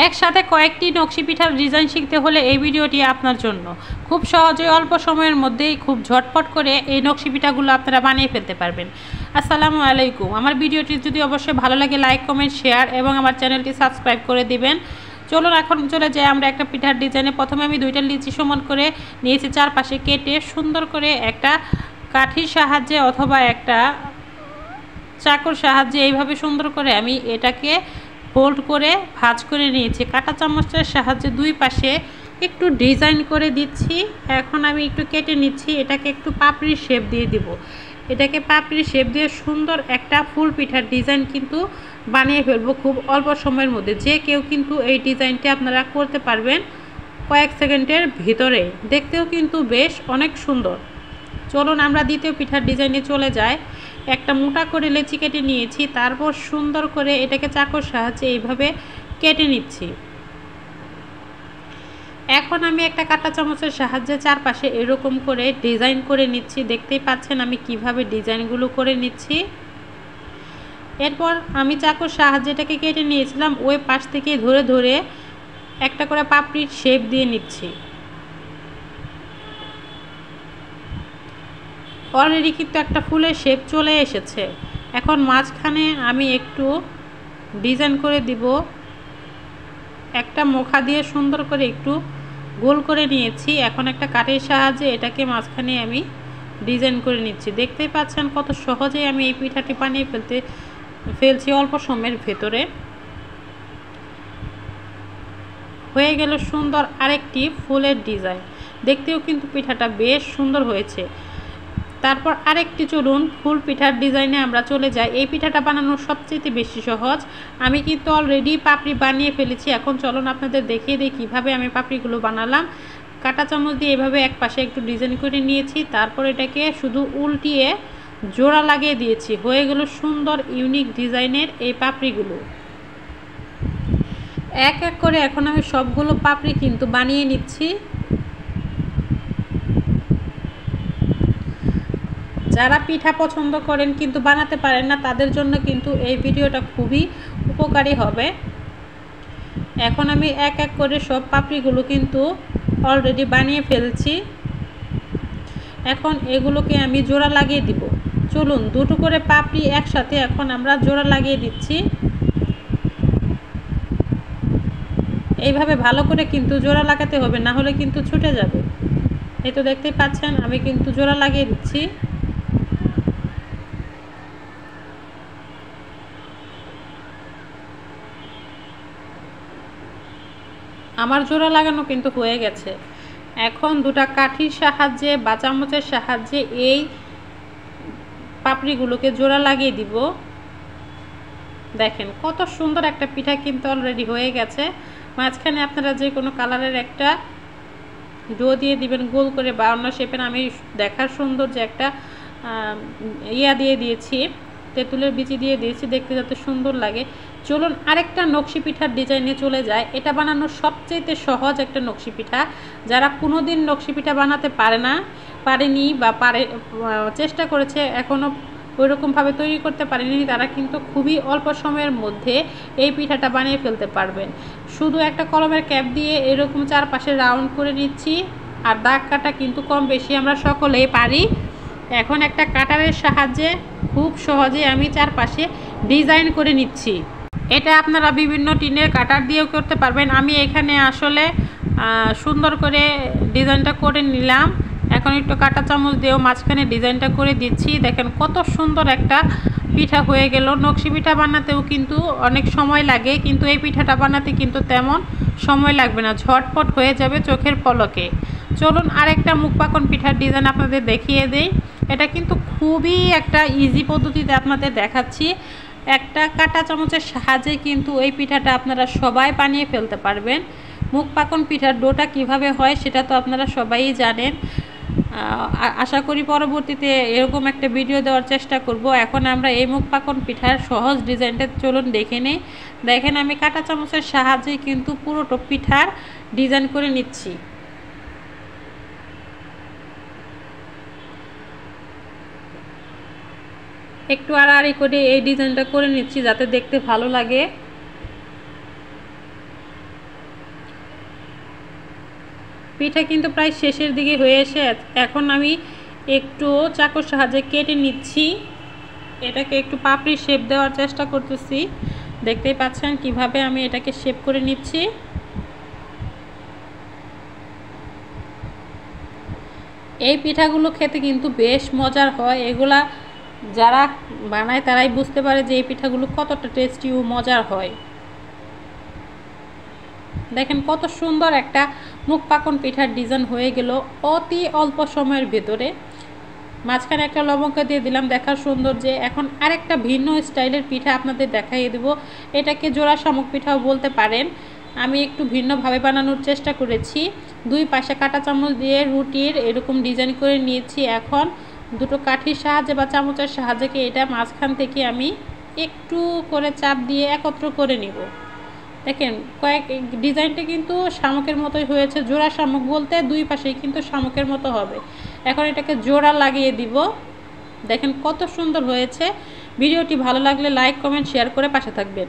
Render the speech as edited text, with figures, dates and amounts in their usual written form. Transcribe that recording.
একসাথে কয়েকটি নকশি পিঠার ডিজাইন শিখতে হলে এই ভিডিওটি আপনার জন্য। খুব সহজে অল্প সময়ের মধ্যেই খুব ঝটপট করে এই নকশি পিঠাগুলো আপনারা বানিয়ে ফেলতে পারবেন। আসসালামু আলাইকুম। আমার ভিডিওটি যদি অবশ্যই ভালো লাগে লাইক কমেন্ট শেয়ার এবং আমার চ্যানেলটি সাবস্ক্রাইব করে দিবেন। চলুন এখন চলে যাই আমরা একটা পিঠার ডিজাইনে। প্রথমে আমি দুইটা লিচি সমান করে নিয়েছি, চারপাশে কেটে সুন্দর করে একটা কাঠির সাহায্যে অথবা একটা চাকুর সাহায্যে এইভাবে সুন্দর করে আমি এটাকে ফোল্ড করে ভাঁজ করে নিয়েছি। কাঁটা চামচের সাহায্যে দুই পাশে একটু ডিজাইন করে দিচ্ছি। এখন আমি একটু কেটে নিচ্ছি, এটাকে একটু পাপড়ির শেপ দিয়ে দিব। এটাকে পাপড়ির শেপ দিয়ে সুন্দর একটা ফুল পিঠার ডিজাইন কিন্তু বানিয়ে ফেলবো খুব অল্প সময়ের মধ্যে। যে কেউ কিন্তু এই ডিজাইনটি আপনারা করতে পারবেন কয়েক সেকেন্ডের ভিতরে। দেখতেও কিন্তু বেশ অনেক সুন্দর। চলুন আমরা দ্বিতীয় পিঠার ডিজাইনে চলে যাই। একটা মোটা করে লেচি কেটে নিয়েছি, তারপর সুন্দর করে এটাকে চাকুর সাহায্যে এইভাবে কেটে নিচ্ছি। এখন আমি একটা কাঁটা চামচের সাহায্যে চারপাশে এরকম করে ডিজাইন করে নিচ্ছি। দেখতেই পাচ্ছেন আমি কিভাবে ডিজাইনগুলো করে নিচ্ছি। এরপর আমি চাকুর সাহায্যে এটাকে কেটে নিয়েছিলাম, ওই পাশ থেকে ধরে ধরে একটা করে পাপড়ির শেপ দিয়ে নিচ্ছি। অলরেডি কিন্তু একটা ফুলের শেপ চলে এসেছে। এখন মাঝখানে আমি একটু ডিজাইন করে দিব। একটা মুখা দিয়ে সুন্দর করে একটু গোল করে নিয়েছি। এখন একটা কাঠের সাহায্যে এটাকে মাঝখানে আমি ডিজাইন করে নিচ্ছি। দেখতেই পাচ্ছেন কত সহজেই আমি এই পিঠাটি বানিয়ে ফেলছি অল্প সময়ের ভেতরে। হয়ে গেল সুন্দর আরেকটি ফুলের ডিজাইন। দেখতেও কিন্তু পিঠাটা বেশ সুন্দর হয়েছে। তারপর আরেকটি চলুন ফুল পিঠার ডিজাইনে আমরা চলে যাই। এই পিঠাটা বানানো সবচেয়ে বেশি সহজ। আমি কিন্তু অলরেডি পাপড়ি বানিয়ে ফেলেছি। এখন চলুন আপনাদের দেখিয়ে দিই কীভাবে আমি পাপড়িগুলো বানালাম। কাঁটা চামচ দিয়ে এভাবে এক পাশে একটু ডিজাইন করে নিয়েছি, তারপর এটাকে শুধু উল্টিয়ে জোড়া লাগিয়ে দিয়েছি। হয়ে গেল সুন্দর ইউনিক ডিজাইনের এই পাপড়িগুলো। এক এক করে এখন আমি সবগুলো পাপড়ি কিন্তু বানিয়ে নিচ্ছি। যারা পিঠা পছন্দ করেন কিন্তু বানাতে পারেন না, তাদের জন্য কিন্তু এই ভিডিওটা খুবই উপকারী হবে। এখন আমি এক এক করে সব পাপড়িগুলো কিন্তু অলরেডি বানিয়ে ফেলছি। এখন এগুলোকে আমি জোড়া লাগিয়ে দিব। চলুন দুটো করে পাপড়ি একসাথে এখন আমরা জোড়া লাগিয়ে দিচ্ছি। এইভাবে ভালো করে কিন্তু জোড়া লাগাতে হবে, না হলে কিন্তু ছুটে যাবে। এই তো দেখতেই পাচ্ছেন আমি কিন্তু জোড়া লাগিয়ে দিচ্ছি। আমার জোড়া লাগানো কিন্তু হয়ে গেছে। এখন দুটা কাঠির সাহায্যে বা চামচের সাহায্যে এই পাপড়িগুলোকে জোড়া লাগিয়ে দিব। দেখেন কত সুন্দর একটা পিঠা কিন্তু অলরেডি হয়ে গেছে। মাঝখানে আপনারা যে কোনো কালারের একটা ডো দিয়ে দিবেন গোল করে বা অন্য শেপের। আমি দেখার সুন্দর যে একটা দিয়ে দিয়েছি, তেঁতুলের বিচি দিয়ে দিয়েছি, দেখতে যাতে সুন্দর লাগে। চলুন আরেকটা নকশি পিঠার ডিজাইনে চলে যায়। এটা বানানোর সবচেয়ে সহজ একটা নকশি পিঠা। যারা কোনোদিন নকশি পিঠা বানাতে পারেনি বা চেষ্টা করেছে এখনও ওইরকমভাবে তৈরি করতে পারেনি, তারা কিন্তু খুবই অল্প সময়ের মধ্যে এই পিঠাটা বানিয়ে ফেলতে পারবেন। শুধু একটা কলমের ক্যাপ দিয়ে এরকম চারপাশে রাউন্ড করে নিচ্ছি। আর দাগ কাটা কিন্তু কম বেশি আমরা সকলেই পারি। এখন একটা কাটারের সাহায্যে খুব সহজে আমি চারপাশে ডিজাইন করে নিচ্ছি। এটা আপনারা বিভিন্ন টিনের কাটার দিয়েও করতে পারবেন। আমি এখানে আসলে সুন্দর করে ডিজাইনটা করে নিলাম। এখন একটু কাঁটা চামচ দিয়েও মাঝখানে ডিজাইনটা করে দিচ্ছি। দেখেন কত সুন্দর একটা পিঠা হয়ে গেল। নকশি পিঠা বানাতেও কিন্তু অনেক সময় লাগে, কিন্তু এই পিঠাটা বানাতে কিন্তু তেমন সময় লাগবে না, ঝটপট হয়ে যাবে চোখের পলকে। চলুন আরেকটা মুখ পাকন পিঠার ডিজাইন আপনাদের দেখিয়ে দেই। এটা কিন্তু খুবই একটা ইজি পদ্ধতিতে আপনাদের দেখাচ্ছি। একটা কাঁটা চামচের সাহায্যে কিন্তু এই পিঠাটা আপনারা সবাই বানিয়ে ফেলতে পারবেন। মুখ পাকন পিঠার ডোটা কিভাবে হয় সেটা তো আপনারা সবাই জানেন। আশা করি পরবর্তীতে এরকম একটা ভিডিও দেওয়ার চেষ্টা করব। এখন আমরা এই মুখ পাকন পিঠার সহজ ডিজাইনটা চলুন দেখে নিই। দেখেন আমি কাঁটা চামচের সাহায্যে কিন্তু পুরোটা পিঠার ডিজাইন করে নিচ্ছি। একটু আড়াআড়ি করে এই ডিজাইনটা করে নিচ্ছি যাতে দেখতে ভালো লাগে। পিঠা কিন্তু প্রায় শেষের দিকে হয়ে এসে এখন আমি একটু চাকুর সাহায্যে কেটে নিচ্ছি। এটাকে একটু পাপড়ি শেপ দেওয়ার চেষ্টা করতেছি। দেখতেই পাচ্ছেন কিভাবে আমি এটাকে শেপ করে নিচ্ছি। এই পিঠাগুলো খেতে কিন্তু বেশ মজার হয়। এগুলা যারা বানায় তারাই বুঝতে পারে যে এই পিঠাগুলো কতটা টেস্টি ও মজার হয়। দেখেন কত সুন্দর একটা মুখ পাকন পিঠার ডিজাইন হয়ে গেল অতি অল্প সময়ের ভেতরে। মাঝখানে একটা লবঙ্গ দিয়ে দিলাম দেখার সৌন্দর্যে। এখন আরেকটা ভিন্ন স্টাইলের পিঠা আপনাদের দেখাইয়ে দেব। এটাকে জোড়া শামুক পিঠাও বলতে পারেন। আমি একটু ভিন্নভাবে বানানোর চেষ্টা করেছি। দুই পাশে কাঁটা চামচ দিয়ে রুটির এরকম ডিজাইন করে নিয়েছি। এখন দুটো কাঠির সাহায্যে বা চামচের সাহায্যে এটা মাঝখান থেকে আমি একটু করে চাপ দিয়ে একত্র করে নিব। দেখেন ডিজাইনটা কিন্তু শামুকের মতোই হয়েছে। জোড়া শামুক বলতে দুই পাশেই কিন্তু শামুকের মতো হবে। এখন এটাকে জোড়া লাগিয়ে দিব। দেখেন কত সুন্দর হয়েছে। ভিডিওটি ভালো লাগলে লাইক কমেন্ট শেয়ার করে পাশে থাকবেন।